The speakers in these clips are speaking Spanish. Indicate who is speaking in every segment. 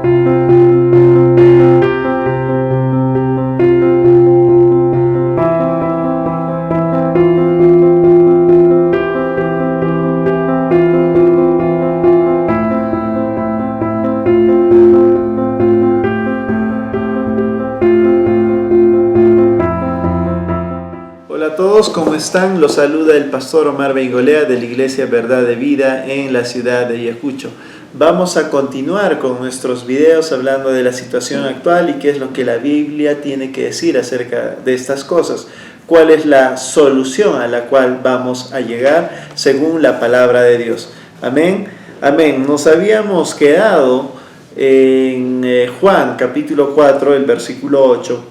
Speaker 1: Hola a todos, ¿cómo están? Los saluda el pastor Omar Beingolea de la Iglesia Verdad de Vida en la ciudad de Ayacucho. Vamos a continuar con nuestros videos hablando de la situación actual y qué es lo que la Biblia tiene que decir acerca de estas cosas. ¿Cuál es la solución a la cual vamos a llegar según la palabra de Dios? Amén. Amén. Nos habíamos quedado en Juan capítulo 4, el versículo 8.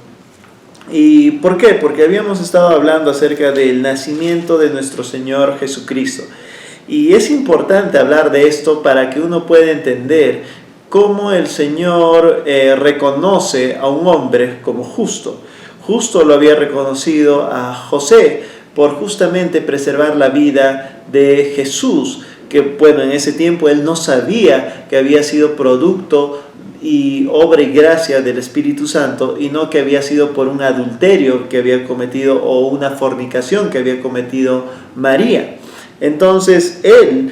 Speaker 1: ¿Y por qué? Porque habíamos estado hablando acerca del nacimiento de nuestro Señor Jesucristo. Y es importante hablar de esto para que uno pueda entender cómo el Señor reconoce a un hombre como justo. Justo lo había reconocido a José por justamente preservar la vida de Jesús, que bueno, en ese tiempo él no sabía que había sido producto y obra y gracia del Espíritu Santo, y no que había sido por un adulterio que había cometido o una fornicación que había cometido María. Entonces él,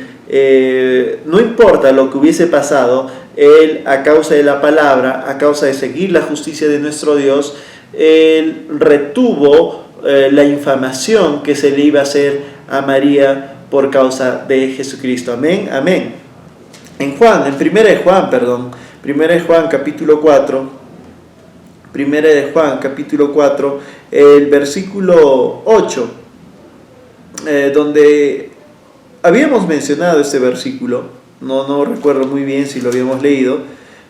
Speaker 1: no importa lo que hubiese pasado, él a causa de la palabra, a causa de seguir la justicia de nuestro Dios, él retuvo la infamación que se le iba a hacer a María por causa de Jesucristo. Amén, amén. En Primera de Juan capítulo 4, el versículo 8, donde habíamos mencionado este versículo, no recuerdo muy bien si lo habíamos leído,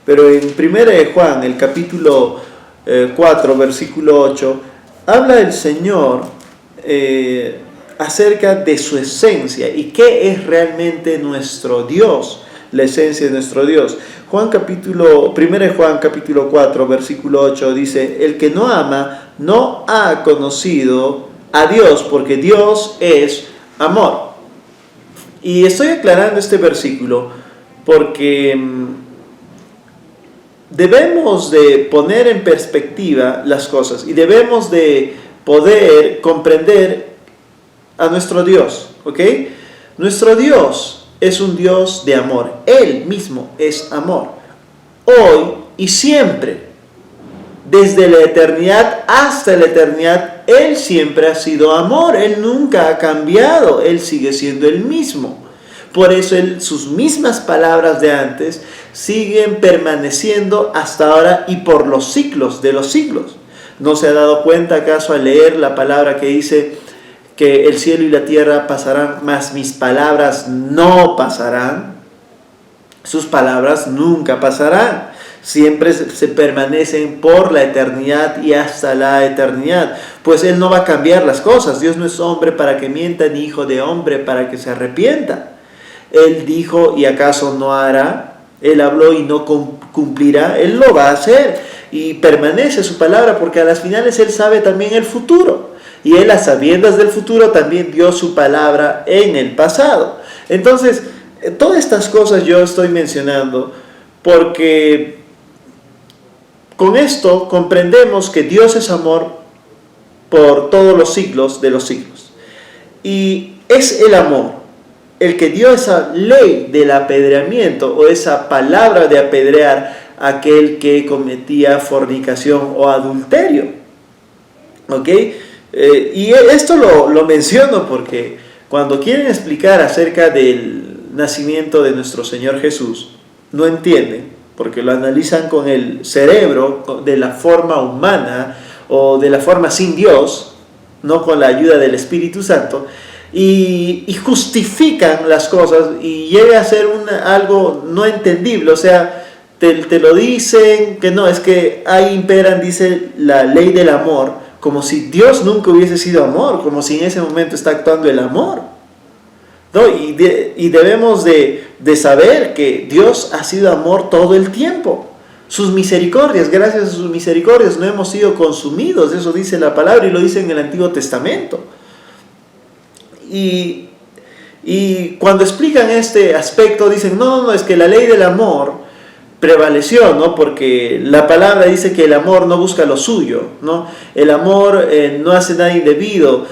Speaker 1: pero en Primera de Juan, el capítulo 4, versículo 8, habla el Señor acerca de su esencia y qué es realmente nuestro Dios, la esencia de nuestro Dios. 1 Juan capítulo 4, versículo 8 dice: el que no ama no ha conocido a Dios, porque Dios es amor. Y estoy aclarando este versículo porque debemos de poner en perspectiva las cosas y debemos de poder comprender a nuestro Dios, ¿ok? Nuestro Dios es un Dios de amor. Él mismo es amor. Hoy y siempre. Desde la eternidad hasta la eternidad, Él siempre ha sido amor. Él nunca ha cambiado. Él sigue siendo el mismo. Por eso sus mismas palabras de antes siguen permaneciendo hasta ahora y por los siglos de los siglos. ¿No se ha dado cuenta acaso al leer la palabra que dice que el cielo y la tierra pasarán, mas mis palabras no pasarán? Sus palabras nunca pasarán. Siempre se permanecen por la eternidad y hasta la eternidad. Pues Él no va a cambiar las cosas. Dios no es hombre para que mienta, ni hijo de hombre para que se arrepienta. Él dijo y acaso no hará. Él habló y no cumplirá. Él lo va a hacer. Y permanece su palabra porque a las finales Él sabe también el futuro. Y Él, a sabiendas del futuro, también dio su palabra en el pasado. Entonces, todas estas cosas yo estoy mencionando porque con esto comprendemos que Dios es amor por todos los siglos de los siglos. Y es el amor el que dio esa ley del apedreamiento o esa palabra de apedrear a aquel que cometía fornicación o adulterio. ¿Ok? Y esto lo menciono porque cuando quieren explicar acerca del nacimiento de nuestro Señor Jesús, no entienden, porque lo analizan con el cerebro de la forma humana o de la forma sin Dios, no con la ayuda del Espíritu Santo, y justifican las cosas y llega a ser algo no entendible. O sea, te lo dicen que no, es que ahí imperan, dice, la ley del amor, como si Dios nunca hubiese sido amor, como si en ese momento está actuando el amor, ¿no? Y debemos de saber que Dios ha sido amor todo el tiempo. Sus misericordias, gracias a sus misericordias no hemos sido consumidos, eso dice la palabra y lo dice en el Antiguo Testamento. Y cuando explican este aspecto dicen, no, es que la ley del amor prevaleció, ¿no? Porque la palabra dice que el amor no busca lo suyo, ¿no? El amor no hace nada indebido,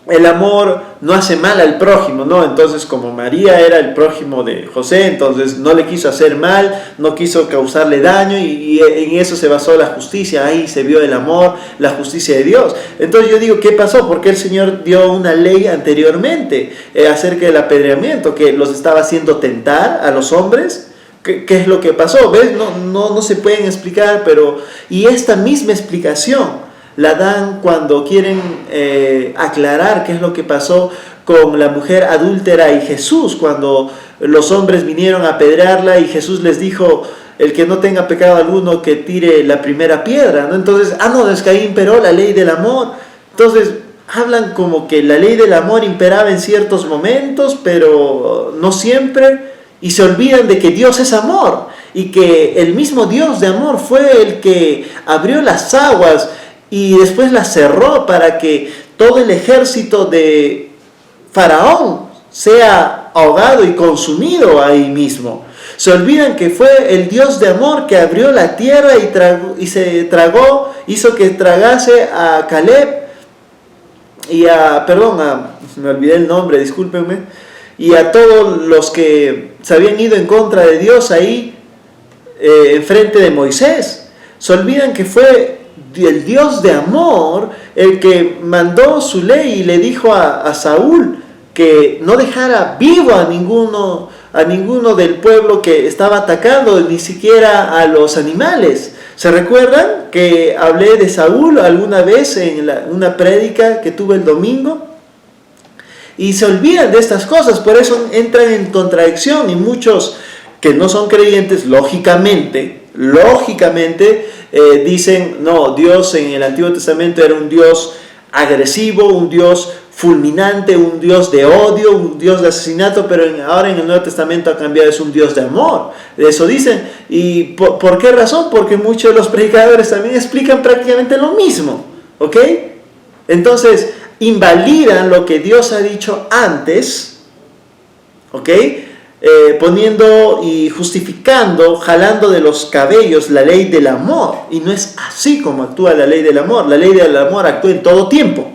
Speaker 1: el amor no hace mal al prójimo, ¿no? Entonces, como María era el prójimo de José, entonces no le quiso hacer mal, no quiso causarle daño, y en eso se basó la justicia. Ahí se vio el amor, la justicia de Dios. Entonces yo digo, ¿qué pasó? Porque el Señor dio una ley anteriormente acerca del apedreamiento, que los estaba haciendo tentar a los hombres. ¿Qué es lo que pasó? ¿Ves? No se pueden explicar, pero... Y esta misma explicación la dan cuando quieren aclarar qué es lo que pasó con la mujer adúltera y Jesús, cuando los hombres vinieron a apedrearla y Jesús les dijo, el que no tenga pecado alguno que tire la primera piedra, ¿no? Entonces, no, es que ahí imperó la ley del amor. Entonces, hablan como que la ley del amor imperaba en ciertos momentos, pero no siempre, y se olvidan de que Dios es amor, y que el mismo Dios de amor fue el que abrió las aguas y después la cerró para que todo el ejército de Faraón sea ahogado y consumido ahí mismo. Se olvidan que fue el Dios de amor que abrió la tierra hizo que tragase a Caleb me olvidé el nombre, discúlpenme, y a todos los que se habían ido en contra de Dios ahí enfrente de Moisés. Se olvidan que fue el Dios de amor el que mandó su ley y le dijo a Saúl que no dejara vivo a ninguno del pueblo que estaba atacando, ni siquiera a los animales. ¿Se recuerdan que hablé de Saúl alguna vez en una prédica que tuve el domingo? Y se olvidan de estas cosas, por eso entran en contradicción, y muchos que no son creyentes, lógicamente, dicen, no, Dios en el Antiguo Testamento era un Dios agresivo, un Dios fulminante, un Dios de odio, un Dios de asesinato, pero ahora en el Nuevo Testamento ha cambiado, es un Dios de amor. Eso dicen. ¿Y por qué razón? Porque muchos de los predicadores también explican prácticamente lo mismo, ¿ok? Entonces, invalidan lo que Dios ha dicho antes, ¿ok? Poniendo y justificando, jalando de los cabellos la ley del amor. Y no es así como actúa la ley del amor. La ley del amor actúa en todo tiempo,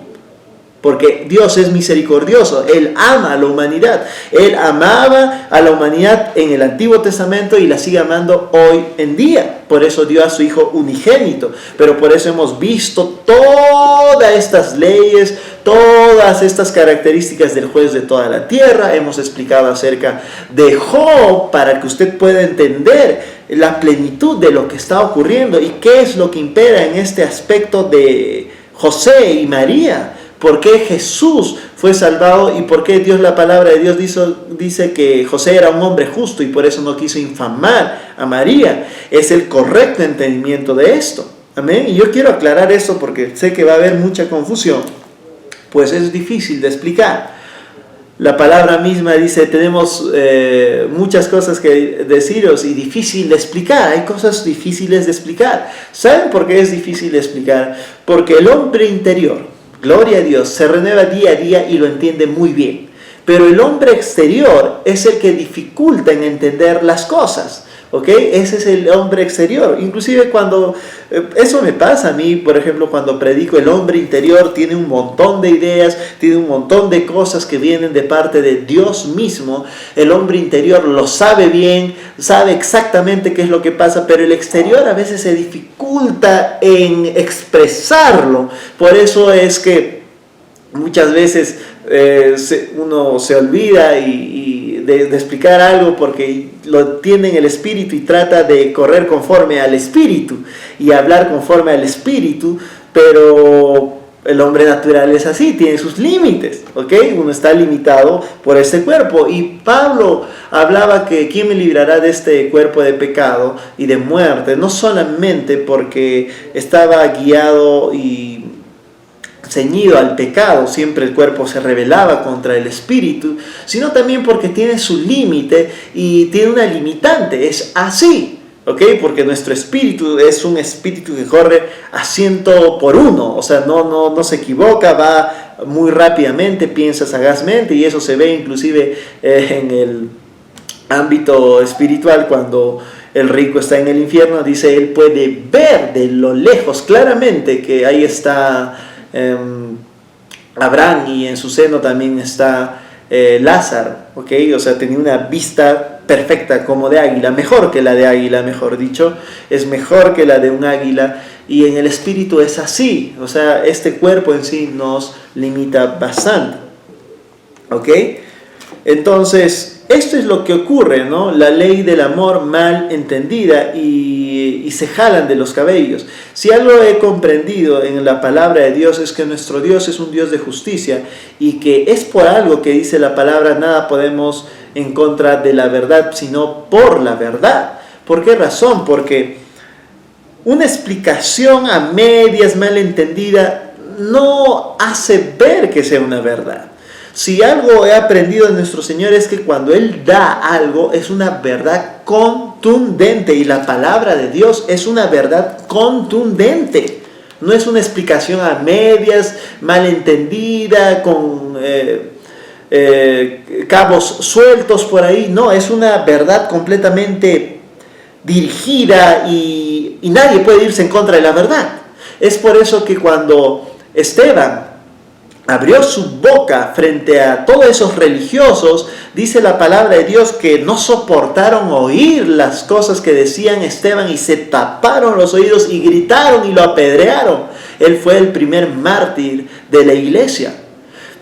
Speaker 1: porque Dios es misericordioso. Él ama a la humanidad. Él amaba a la humanidad en el Antiguo Testamento y la sigue amando hoy en día. Por eso dio a su Hijo unigénito. Pero por eso hemos visto todas estas leyes, todas estas características del juez de toda la tierra. Hemos explicado acerca de Job para que usted pueda entender la plenitud de lo que está ocurriendo y qué es lo que impera en este aspecto de José y María. ¿Por qué Jesús fue salvado y por qué la palabra de Dios dice que José era un hombre justo y por eso no quiso infamar a María? Es el correcto entendimiento de esto. Amén. Y yo quiero aclarar esto porque sé que va a haber mucha confusión, pues es difícil de explicar. La palabra misma dice, tenemos muchas cosas que deciros y difícil de explicar. Hay cosas difíciles de explicar. ¿Saben por qué es difícil de explicar? Porque el hombre interior, gloria a Dios, se renueva día a día y lo entiende muy bien. Pero el hombre exterior es el que dificulta en entender las cosas. ¿Ok? Ese es el hombre exterior. Inclusive cuando, eso me pasa a mí, por ejemplo, cuando predico, el hombre interior tiene un montón de ideas, tiene un montón de cosas que vienen de parte de Dios mismo. El hombre interior lo sabe bien, sabe exactamente qué es lo que pasa, pero el exterior a veces se dificulta en expresarlo. Por eso es que muchas veces uno se olvida de explicar algo porque lo tiene en el espíritu y trata de correr conforme al espíritu y hablar conforme al espíritu, pero el hombre natural es así, tiene sus límites, ¿ok? Uno está limitado por este cuerpo, y Pablo hablaba que ¿quién me librará de este cuerpo de pecado y de muerte? No solamente porque estaba guiado y ceñido al pecado, siempre el cuerpo se rebelaba contra el espíritu, sino también porque tiene su límite y tiene una limitante, es así, ¿ok? Porque nuestro espíritu es un espíritu que corre a 100 por 1, o sea, no se equivoca, va muy rápidamente, piensa sagazmente, y eso se ve inclusive en ámbito espiritual, cuando el rico está en el infierno, dice, él puede ver de lo lejos claramente que ahí está Abraham, y en su seno también está Lázaro, ¿ok? O sea, tenía una vista perfecta como de águila, mejor que la de águila, mejor dicho, es mejor que la de un águila, y en el espíritu es así, o sea, este cuerpo en sí nos limita bastante, ¿ok? Entonces, esto es lo que ocurre, ¿no? La ley del amor mal entendida, y se jalan de los cabellos. Si algo he comprendido en la palabra de Dios es que nuestro Dios es un Dios de justicia, y que es por algo que dice la palabra, nada podemos en contra de la verdad, sino por la verdad. ¿Por qué razón? Porque una explicación a medias, mal entendida, no hace ver que sea una verdad. Si algo he aprendido de nuestro Señor es que cuando Él da algo es una verdad contundente, y la palabra de Dios es una verdad contundente. No es una explicación a medias, mal entendida, con cabos sueltos por ahí. No, es una verdad completamente dirigida, y nadie puede irse en contra de la verdad. Es por eso que cuando Esteban abrió su boca frente a todos esos religiosos, dice la palabra de Dios que no soportaron oír las cosas que decían Esteban, y se taparon los oídos y gritaron y lo apedrearon. Él fue el primer mártir de la iglesia,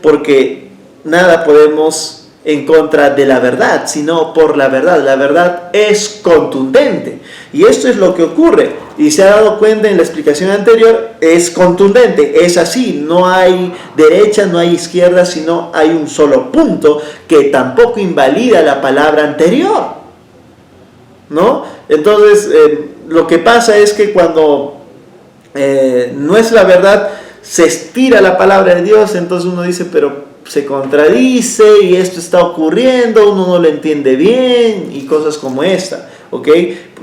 Speaker 1: porque nada podemos en contra de la verdad, sino por la verdad. La verdad es contundente, y esto es lo que ocurre, y se ha dado cuenta en la explicación anterior, es contundente, es así, no hay derecha, no hay izquierda, sino hay un solo punto que tampoco invalida la palabra anterior, ¿no? Entonces, lo que pasa es que cuando no es la verdad, se estira la palabra de Dios, entonces uno dice, pero se contradice, y esto está ocurriendo, uno no lo entiende bien, y cosas como esta, ¿ok?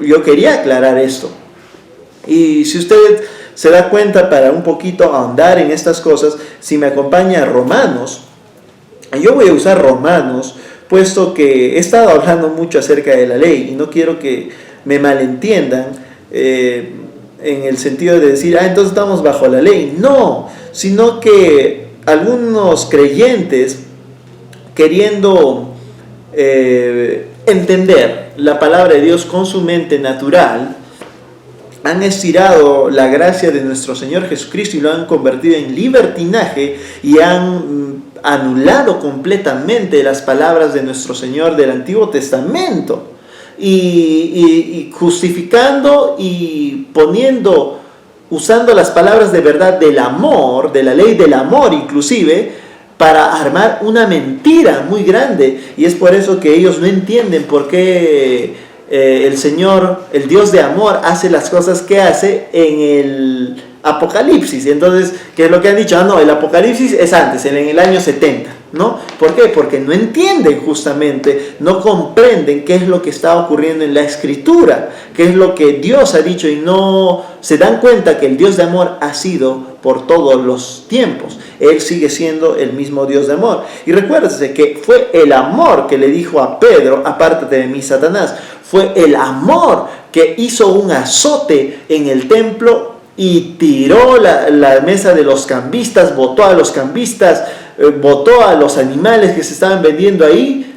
Speaker 1: Yo quería aclarar esto. Y si usted se da cuenta, para un poquito ahondar en estas cosas, si me acompaña a Romanos, yo voy a usar Romanos, puesto que he estado hablando mucho acerca de la ley, y no quiero que me malentiendan en el sentido de decir, entonces estamos bajo la ley. No, sino que algunos creyentes, queriendo entender la palabra de Dios con su mente natural, han estirado la gracia de nuestro Señor Jesucristo y lo han convertido en libertinaje, y han anulado completamente las palabras de nuestro Señor del Antiguo Testamento, y justificando y poniendo, usando las palabras de verdad del amor, de la ley del amor inclusive, para armar una mentira muy grande. Y es por eso que ellos no entienden por qué el Señor, el Dios de amor, hace las cosas que hace en el Apocalipsis. Entonces, ¿qué es lo que han dicho? No, el Apocalipsis es antes, en el año 70, ¿no? ¿Por qué? Porque no entienden justamente, no comprenden qué es lo que está ocurriendo en la Escritura, qué es lo que Dios ha dicho, y no se dan cuenta que el Dios de amor ha sido por todos los tiempos. Él sigue siendo el mismo Dios de amor. Y recuérdense que fue el amor que le dijo a Pedro, apártate de mí, Satanás. Fue el amor que hizo un azote en el templo y tiró la mesa de los cambistas, botó a los cambistas, botó a los animales que se estaban vendiendo ahí.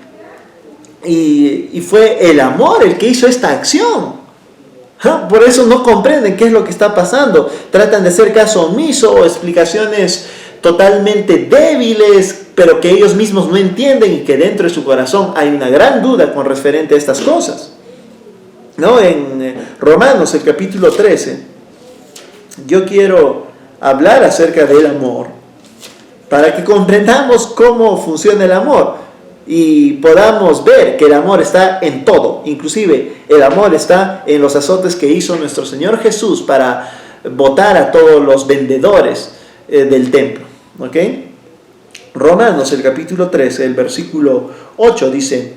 Speaker 1: Y fue el amor el que hizo esta acción. Por eso no comprenden qué es lo que está pasando. Tratan de hacer caso omiso o explicaciones totalmente débiles, pero que ellos mismos no entienden, y que dentro de su corazón hay una gran duda con referente a estas cosas, ¿no? En Romanos, el capítulo 13, yo quiero hablar acerca del amor, para que comprendamos cómo funciona el amor y podamos ver que el amor está en todo. Inclusive el amor está en los azotes que hizo nuestro Señor Jesús para botar a todos los vendedores del templo, ¿ok? Romanos, el capítulo 13, el versículo 8 dice: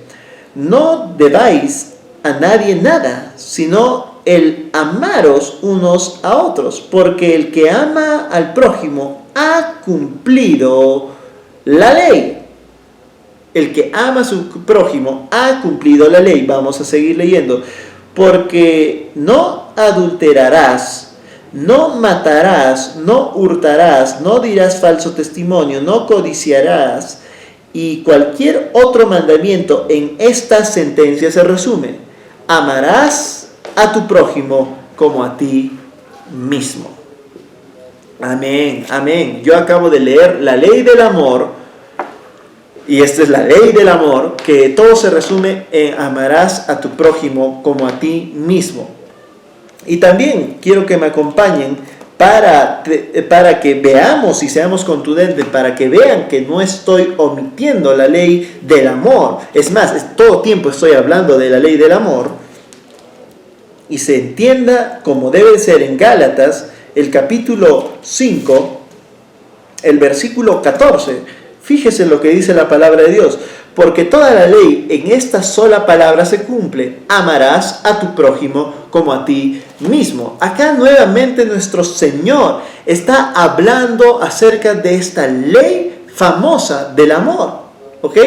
Speaker 1: no debáis a nadie nada, sino el amaros unos a otros, porque el que ama al prójimo ha cumplido la ley. el que ama a su prójimo ha cumplido la ley. Vamos a seguir leyendo. Porque no adulterarás, no matarás, no hurtarás, no dirás falso testimonio, no codiciarás, y cualquier otro mandamiento en esta sentencia se resume: amarás a tu prójimo como a ti mismo. Amén, amén. Yo acabo de leer la ley del amor, y esta es la ley del amor, que todo se resume en amarás a tu prójimo como a ti mismo. Y también quiero que me acompañen para que veamos y seamos contundentes, para que vean que no estoy omitiendo la ley del amor. Es más, todo tiempo estoy hablando de la ley del amor, y se entienda como debe ser en Gálatas, el capítulo 5, el versículo 14. Fíjese lo que dice la palabra de Dios. Porque toda la ley en esta sola palabra se cumple: amarás a tu prójimo como a ti mismo. Acá nuevamente nuestro Señor está hablando acerca de esta ley famosa del amor. ¿Ok?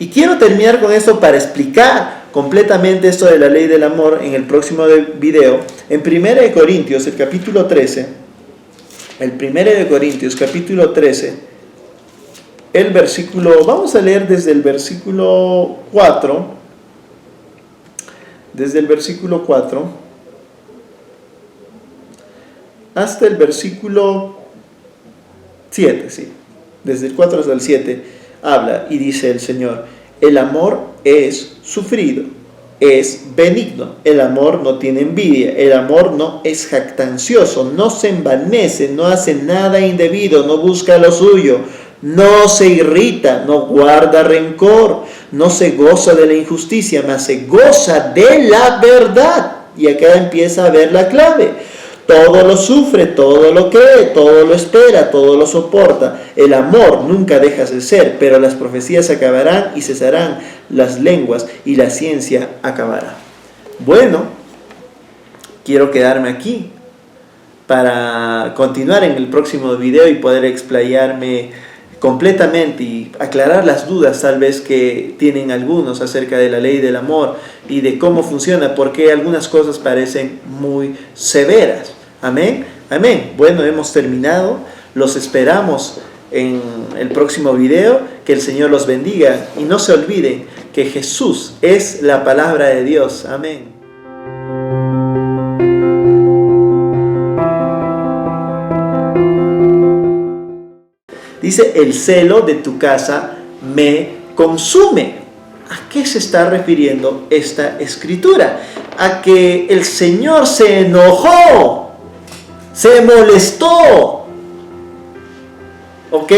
Speaker 1: Y quiero terminar con esto para explicar completamente esto de la ley del amor en el próximo video. En 1 Corintios, el capítulo 13, el 1 Corintios, capítulo 13, el versículo, vamos a leer desde el versículo 4, hasta el versículo 7, sí, desde el 4 hasta el 7, habla y dice el Señor: el amor es sufrido, es benigno, el amor no tiene envidia, el amor no es jactancioso, no se envanece, no hace nada indebido, no busca lo suyo, no se irrita, no guarda rencor, no se goza de la injusticia, mas se goza de la verdad. Y acá empieza a ver la clave. Todo lo sufre, todo lo cree, todo lo espera, todo lo soporta. El amor nunca deja de ser, pero las profecías acabarán y cesarán las lenguas y la ciencia acabará. Bueno, quiero quedarme aquí para continuar en el próximo video y poder explayarme completamente y aclarar las dudas tal vez que tienen algunos acerca de la ley del amor y de cómo funciona, porque algunas cosas parecen muy severas. Amén, amén. Bueno, hemos terminado. Los esperamos en el próximo video. Que el Señor los bendiga y no se olviden que Jesús es la palabra de Dios. Amén. Dice: el celo de tu casa me consume. ¿A qué se está refiriendo esta escritura? A que el Señor se enojó, se molestó. ¿Ok?